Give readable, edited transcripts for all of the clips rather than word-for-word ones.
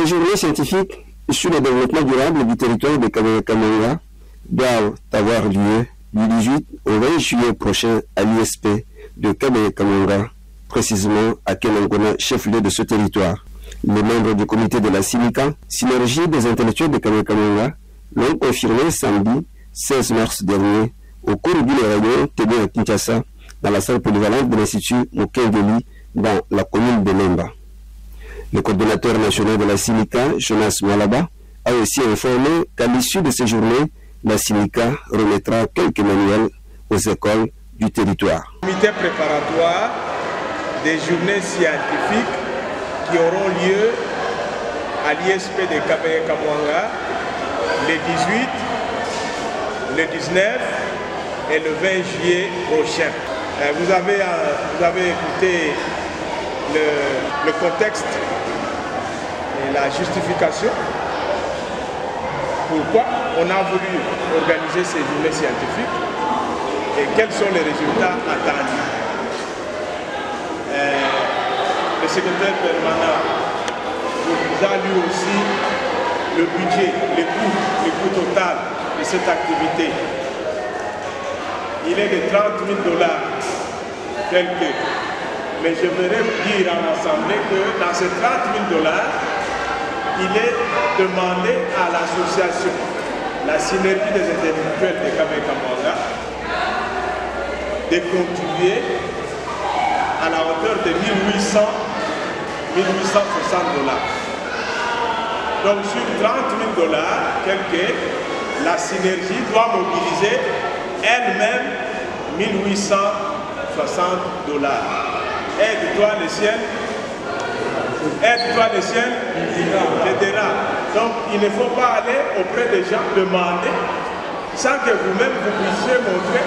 journées scientifiques sur le développement durable du territoire de Kabaya-Kamanga doivent avoir lieu du 18 au 20 juillet prochain à l'ISP de Kabaya-Kamanga, précisément à Kenangona, chef-lieu de ce territoire. Les membres du comité de la SINICA, Synergie des intellectuels de Kabaya-Kamanga, l'ont confirmé samedi 16 mars dernier au cours d'une réunion tenue à Kinshasa dans la salle polyvalente de l'Institut Mokengeli dans la commune de Lemba. Le coordonnateur national de la SINICA, Jonas Malaba, a aussi informé qu'à l'issue de ces journées, la SINICA remettra quelques manuels aux écoles du territoire. Comité préparatoire des journées scientifiques qui auront lieu à l'ISP de Kabaya-Kamanga le 18, le 19 et le 20 juillet prochain. Vous avez écouté le contexte et la justification. Pourquoi on a voulu organiser ces journées scientifiques et quels sont les résultats attendus. Le secrétaire permanent vous a lu aussi le budget, le coût total de cette activité. Il est de 30 000 $, quelques. Mais je voudrais dire en assemblée que dans ces 30 000 $, il est demandé à l'association, la Synergie des intellectuels de Kabaya-Kamanga, de contribuer à la hauteur de 1 860 $. Donc sur 30 000 $, quelques, la Synergie doit mobiliser elle-même 1 860 $. Aide-toi le ciel, aide-toi le ciel, t'aidera. Donc il ne faut pas aller auprès des gens demander sans que vous-même vous puissiez montrer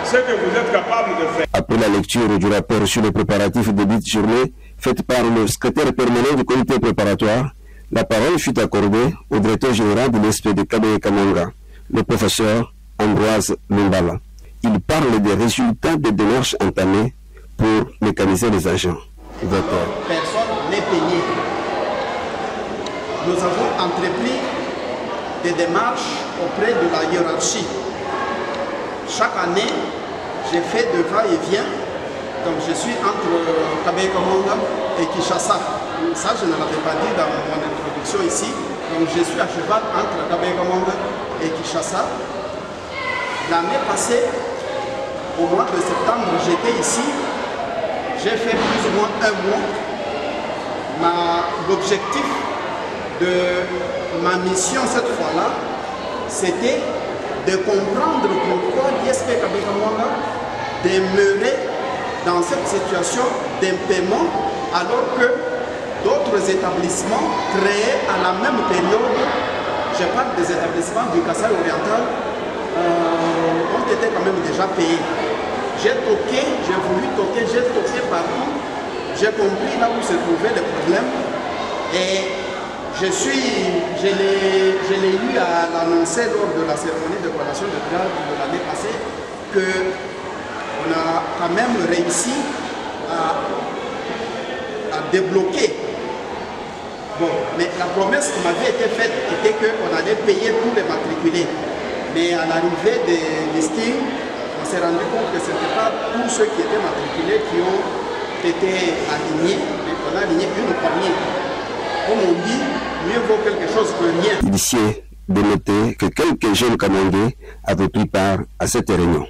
ce que vous êtes capable de faire. Après la lecture du rapport sur les préparatifs de cette journée, faite par le secrétaire permanent du comité préparatoire, la parole fut accordée au directeur général de l'ISP de Kabaya-Kamanga, le professeur Ambroise Lumbala. Il parle des résultats des démarches entamées pour mécaniser les agents. Personne n'est payé. Nous avons entrepris des démarches auprès de la hiérarchie. Chaque année, j'ai fait de va-et-vient. Donc je suis entre Kabaya-Kamanga et Kinshasa. Ça, je ne l'avais pas dit dans mon introduction ici. Donc je suis à cheval entre Kabaya-Kamanga et Kinshasa. L'année passée, au mois de septembre, j'étais ici. J'ai fait plus ou moins un mois. L'objectif de ma mission cette fois-là, c'était de comprendre pourquoi l'ISP Kabaya-Kamanga demeurait dans cette situation d'impaiement alors que d'autres établissements créés à la même période, je parle des établissements du Kasaï oriental, ont été quand même déjà payés. J'ai toqué, j'ai voulu toquer, j'ai toqué partout, j'ai compris là où se trouvait le problème et je l'ai eu à l'annoncer lors de la cérémonie de collation de grade de l'année passée qu'on a quand même réussi à débloquer. Bon, mais la promesse qui m'avait été faite était qu'on allait payer tous les matriculés. Mais à l'arrivée des listings, on s'est rendu compte que ce n'était pas tous ceux qui étaient matriculés qui ont été alignés, mais on a aligné une poignée. Comme on dit, mieux vaut quelque chose que rien. Il est de noter que quelques jeunes Kamangais avaient pris part à cette réunion.